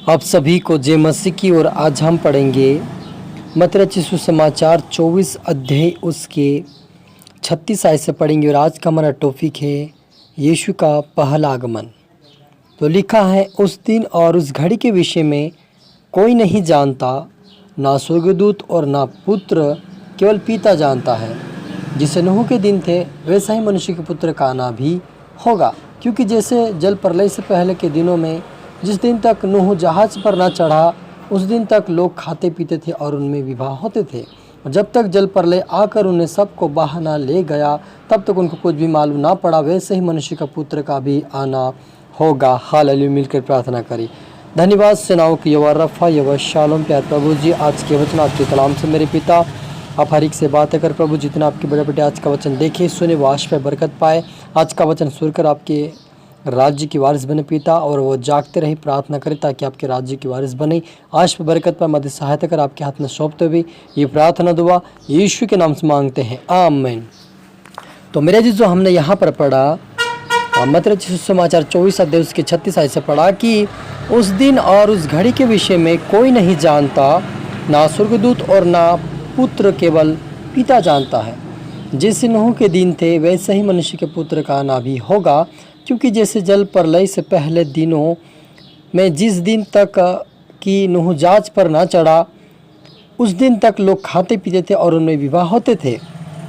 आप सभी को जय मसीह की। और आज हम पढ़ेंगे मत्ती रचित सुसमाचार 24 अध्याय उसके 36 आयत से पढ़ेंगे। और आज का हमारा टॉपिक है यीशु का पहला आगमन। तो लिखा है, उस दिन और उस घड़ी के विषय में कोई नहीं जानता, ना स्वर्गदूत और ना पुत्र, केवल पिता जानता है। जिसे नूह के दिन थे वैसा ही मनुष्य के पुत्र का आना भी होगा। क्योंकि जैसे जल प्रलय से पहले के दिनों में जिस दिन तक नूह जहाज पर ना चढ़ा उस दिन तक लोग खाते पीते थे और उनमें विवाह होते थे। और जब तक जल प्रलय आकर उन्हें सबको बहा ना ले गया तब तक उनको कुछ भी मालूम ना पड़ा। वैसे ही मनुष्य का पुत्र का भी आना होगा। हालेलुया। मिलकर प्रार्थना करें। धन्यवाद सेनाओं की यहोवा रफ़ा यहोवा शालोम। प्यार प्रभु जी, आज के वचन आपके कलाम से मेरे पिता आप हर एक से बातें कर प्रभु। जितना आपके बड़े बेटे आज का वचन देखे सुने वो आश पे बरकत पाए। आज का वचन सुनकर आपके राज्य की वारिस बने पिता, और वो जागते रहे प्रार्थना करें ताकि आपके राज्य की वारिस बने। आज पे बरकत पर मदद सहायता कर आपके हाथ में सौंपते हुए ये प्रार्थना दुआ यीशु के नाम से मांगते हैं, आमीन। तो मेरे जी, जो हमने यहाँ पर पढ़ा मत्ती रचित सुसमाचार 24 अध्याय उसके 36 आयत से पढ़ा कि उस दिन और उस घड़ी के विषय में कोई नहीं जानता, ना स्वर्गदूत और ना पुत्र, केवल पिता जानता है। जैसे नूह के दिन थे वैसे ही मनुष्य के पुत्र का आना भी होगा। क्योंकि जैसे जल प्रलय से पहले दिनों में जिस दिन तक कि नूह जहाज पर ना चढ़ा उस दिन तक लोग खाते पीते थे और उनमें विवाह होते थे।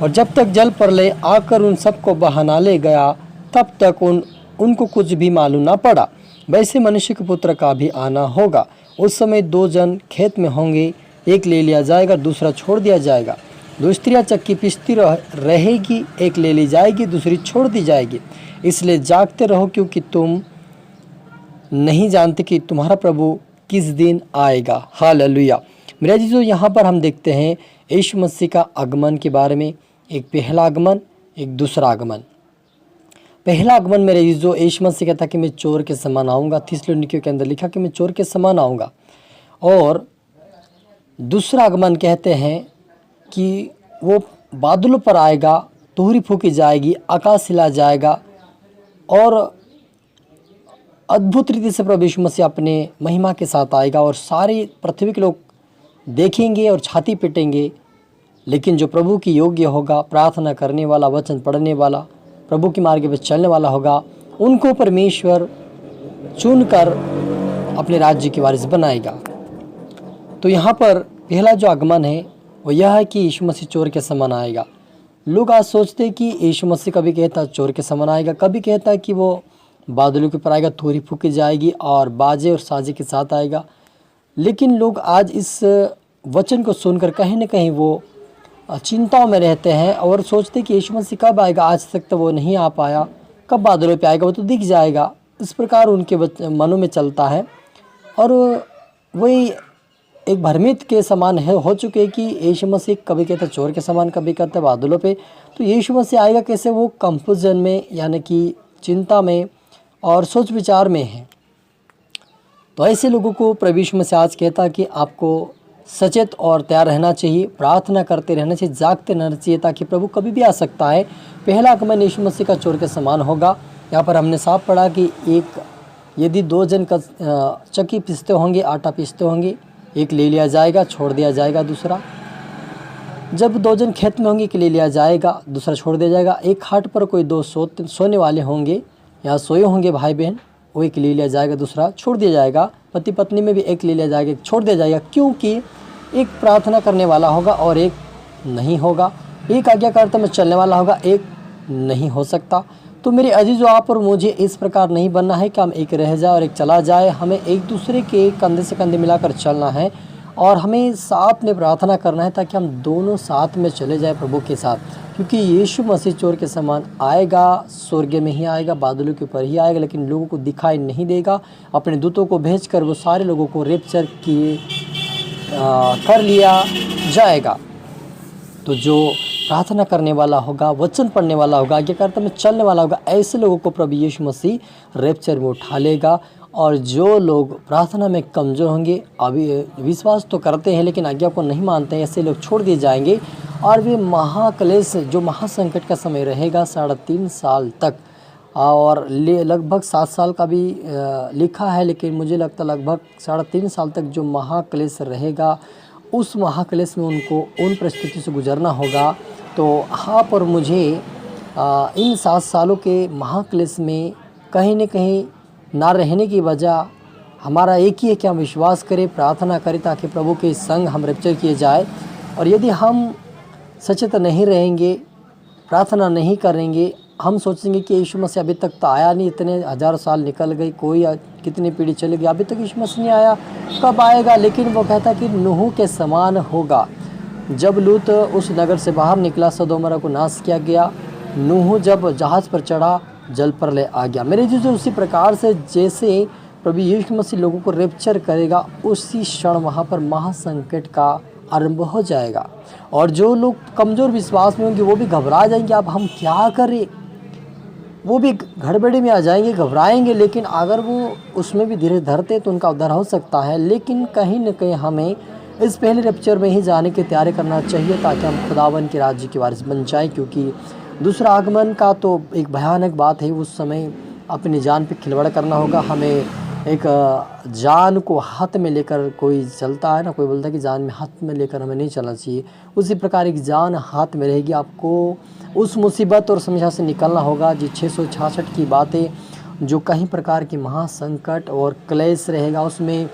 और जब तक जल प्रलय आकर उन सबको बहा ना ले गया तब तक उनको कुछ भी मालूम ना पड़ा। वैसे मनुष्य के पुत्र का भी आना होगा। उस समय दो जन खेत में होंगे, एक ले लिया जाएगा दूसरा छोड़ दिया जाएगा। दो स्त्रियाँ चक्की पीसती रहेगी, एक ले ली जाएगी दूसरी छोड़ दी जाएगी। इसलिए जागते रहो, क्योंकि तुम नहीं जानते कि तुम्हारा प्रभु किस दिन आएगा। हालेलुया। मेरा जी, जो यहाँ पर हम देखते हैं यीशु मसीह का आगमन के बारे में, एक पहला आगमन एक दूसरा आगमन। पहला आगमन मेरे जी, जो यीशु मसीह कहता कि मैं चोर के समान आऊँगा, थिस्सलुनीकियों के अंदर लिखा कि मैं चोर के समान आऊँगा। और दूसरा आगमन कहते हैं कि वो बादलों पर आएगा, तुहरी फूकी जाएगी, आकाश हिला जाएगा और अद्भुत रीति से प्रभु यीशु मसीह अपने महिमा के साथ आएगा। और सारी पृथ्वी के लोग देखेंगे और छाती पीटेंगे। लेकिन जो प्रभु की योग्य होगा, प्रार्थना करने वाला, वचन पढ़ने वाला, प्रभु के मार्ग पर चलने वाला होगा, उनको परमेश्वर चुनकर अपने राज्य की वारिस बनाएगा। तो यहाँ पर पहला जो आगमन है वो यह है कि यीशु मसीह चोर के समान आएगा। लोग आज सोचते हैं कि यीशु मसीह कभी कहता है चोर के समान आएगा, कभी कहता है कि वो बादलों के ऊपर आएगा, थोड़ी फूकी जाएगी और बाजे और साजे के साथ आएगा। लेकिन लोग आज इस वचन को सुनकर कहीं ना कहीं वो चिंताओं में रहते हैं और सोचते हैं कि यीशु मसीह कब आएगा, आज तक तो वो नहीं आ पाया, कब बादलों पे आएगा, वो तो दिख जाएगा। इस प्रकार उनके मनों में चलता है। और वही एक भ्रमित के समान है हो चुके हैं कि यीशु मसीह कभी कहते चोर के समान, कभी कहते बादलों पे। तो यीशु मसीह आएगा कैसे, वो कंफ्यूजन में यानी कि चिंता में और सोच विचार में है। तो ऐसे लोगों को प्रभु यीशु मसीह आज कहता है कि आपको सचेत और तैयार रहना चाहिए, प्रार्थना करते रहना चाहिए, जागते रहना चाहिए, ताकि प्रभु कभी भी आ सकता है। पहला आगमन यीशु मसीह का चोर के समान होगा। यहाँ पर हमने साफ पढ़ा कि यदि दो जन चक्की पीसते होंगे, आटा पीसते होंगे, एक ले लिया जाएगा छोड़ दिया जाएगा दूसरा। जब दो जन खेत में होंगे, एक ले लिया जाएगा दूसरा छोड़ दिया जाएगा। एक खाट पर कोई दो सोने वाले होंगे या सोए होंगे भाई बहन, वो एक ले लिया जाएगा दूसरा छोड़ दिया जाएगा। पति पत्नी में भी एक ले लिया जाएगा एक छोड़ दिया जाएगा। क्योंकि एक प्रार्थना करने वाला होगा और एक नहीं होगा, एक आज्ञाकारिता में चलने वाला होगा, एक नहीं हो सकता। तो मेरे अजीजों, आप और मुझे इस प्रकार नहीं बनना है कि हम एक रह जाए और एक चला जाए। हमें एक दूसरे के कंधे से कंधे मिलाकर चलना है और हमें साथ में प्रार्थना करना है ताकि हम दोनों साथ में चले जाए प्रभु के साथ। क्योंकि यीशु मसीह चोर के समान आएगा, स्वर्ग में ही आएगा, बादलों के ऊपर ही आएगा, लेकिन लोगों को दिखाई नहीं देगा। अपने दूतों को भेजकर वो सारे लोगों को रेप्चर कर लिया जाएगा। तो जो प्रार्थना करने वाला होगा, वचन पढ़ने वाला होगा, आज्ञाकारिता में चलने वाला होगा, ऐसे लोगों को प्रभु यीशु मसीह रेप्चर में उठा लेगा। और जो लोग प्रार्थना में कमज़ोर होंगे, अभी विश्वास तो करते हैं लेकिन आज्ञा को नहीं मानते हैं, ऐसे लोग छोड़ दिए जाएंगे। और वे महाक्लेश, जो महासंकट का समय रहेगा 3.5 साल तक, और लगभग 7 साल का भी लिखा है, लेकिन मुझे लगता लगभग 3.5 साल तक जो महाक्लेश रहेगा उस महाक्लेश में उनको उन परिस्थितियों से गुजरना होगा। तो हाँ, पर मुझे इन 7 सालों के महाक्लेश में कहीं न कहीं ना रहने की वजह हमारा एक ही है कि हम विश्वास करें, प्रार्थना करें ताकि प्रभु के संग हम रैप्चर किए जाए। और यदि हम सचेत नहीं रहेंगे, प्रार्थना नहीं करेंगे, हम सोचेंगे कि यीशु मसीह अभी तक तो आया नहीं, इतने हज़ार साल निकल गई, कोई कितनी पीढ़ी चली गई, अभी तक यीशु मसीह नहीं आया, कब आएगा। लेकिन वो कहता कि नूह के समान होगा। जब लूत उस नगर से बाहर निकला, सदोम को नाश किया गया, नूह जब जहाज़ पर चढ़ा, जल पर ले आ गया। मेरे जो उसी प्रकार से जैसे प्रभु यीशु मसीह लोगों को रैप्चर करेगा, उसी क्षण वहाँ पर महासंकट का आरंभ हो जाएगा। और जो लोग कमज़ोर विश्वास में होंगे वो भी घबरा जाएंगे, अब हम क्या करें, वो भी गड़बड़ी में आ जाएंगे, घबराएंगे। लेकिन अगर वो उसमें भी धीरे धरते तो उनका उद्धार हो सकता है। लेकिन कहीं न कहीं हमें इस पहले रैप्चर में ही जाने की तैयारी करना चाहिए ताकि हम खुदावन के राज्य के वारिस बन जाएं, क्योंकि दूसरा आगमन का तो एक भयानक बात है। उस समय अपनी जान पे खिलवाड़ करना होगा। हमें एक जान को हाथ में लेकर कोई चलता है ना, कोई बोलता है कि जान में हाथ में लेकर हमें नहीं चलना चाहिए, उसी प्रकार एक जान हाथ में रहेगी। आपको उस मुसीबत और समस्या से निकलना होगा। जी 666 की बातें, जो कहीं प्रकार की महासंकट और क्लेश रहेगा, उसमें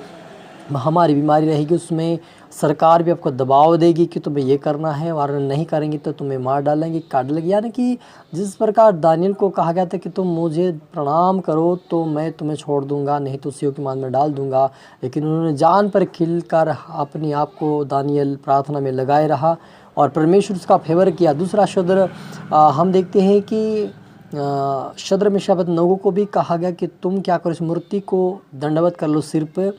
हमारी बीमारी रहेगी, उसमें सरकार भी आपको दबाव देगी कि तुम्हें ये करना है और नहीं करेंगे तो तुम्हें मार डालेंगे, काट डालेंगे। यानी कि जिस प्रकार दानियल को कहा गया था कि तुम मुझे प्रणाम करो तो मैं तुम्हें छोड़ दूंगा, नहीं तो सीओ की मान में डाल दूंगा। लेकिन उन्होंने जान पर खिलकर अपने आप को दानियल प्रार्थना में लगाए रहा और परमेश्वर उसका फेवर किया। दूसरा शद्र हम देखते हैं कि शद्र में शब्द लोगों को भी कहा गया कि तुम क्या करो, इस मूर्ति को दंडवत कर लो सिर पे,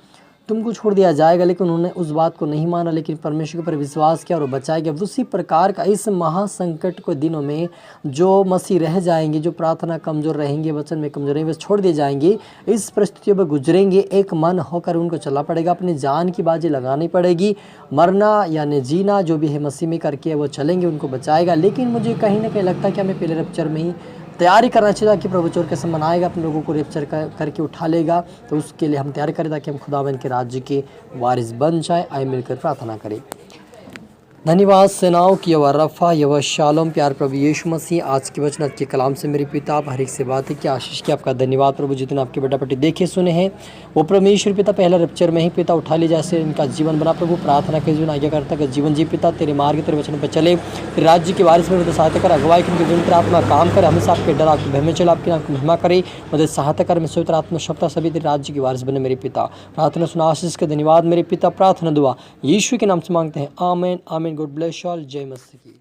तुमको छोड़ दिया जाएगा। लेकिन उन्होंने उस बात को नहीं माना, लेकिन परमेश्वर के ऊपर विश्वास किया और वो बचाया गया। उसी प्रकार का इस महासंकट के दिनों में जो मसीह रह जाएंगे, जो प्रार्थना कमज़ोर रहेंगे, वचन में कमज़ोर रहेंगे, वे छोड़ दिए जाएंगे, इस परिस्थितियों में गुजरेंगे। एक मन होकर उनको चलना पड़ेगा, अपनी जान की बाजी लगानी पड़ेगी। मरना यानी जीना जो भी है मसीह में करके वो चलेंगे, उनको बचाएगा। लेकिन मुझे कहीं ना कहीं लगता है कि हमें पहले रैप्चर में ही तैयारी करना चाहिए ताकि प्रभु चोर के समय आएगा, अपने लोगों को रैप्चर करके उठा लेगा। तो उसके लिए हम तैयारी करें ताकि हम खुदावन के राज्य के वारिस बन जाए। आए मिलकर प्रार्थना करें। धन्यवाद सेनाओं की यह रफ़ा यह शालोम प्यार प्रभु यीशु मसीह, आज के वचन के कलाम से मेरे पिता आप हर एक से बात है कि आशीष की आपका धन्यवाद प्रभु। जितने आपके बेटा बेटी देखे सुने हैं वो परमेश्वर पिता पहला रैप्चर में ही पिता उठा ले, जैसे इनका जीवन बना प्रभु। प्रार्थना के जीवन आज्ञा करता है जीवन जी पिता तेरे मार्ग तेरे वचन पर चले, तेरे राज्य के वारिस में सहायता कर, अगुवाई के जीवन पर आत्मा काम करे, हमेशा आपके डर आपके भय में चले, आपकी नाम की महिमा करे, मदद सहायता कर, मैं पवित्र आत्मा शक्ता सभी तेरे राज्य के वारिस बने मेरे पिता। प्रार्थना सुना आशीष का धन्यवाद मेरे पिता। प्रार्थना दुआ यीशु के नाम से मांगते हैं, आमीन आमीन। God bless you all. जय मसीह की।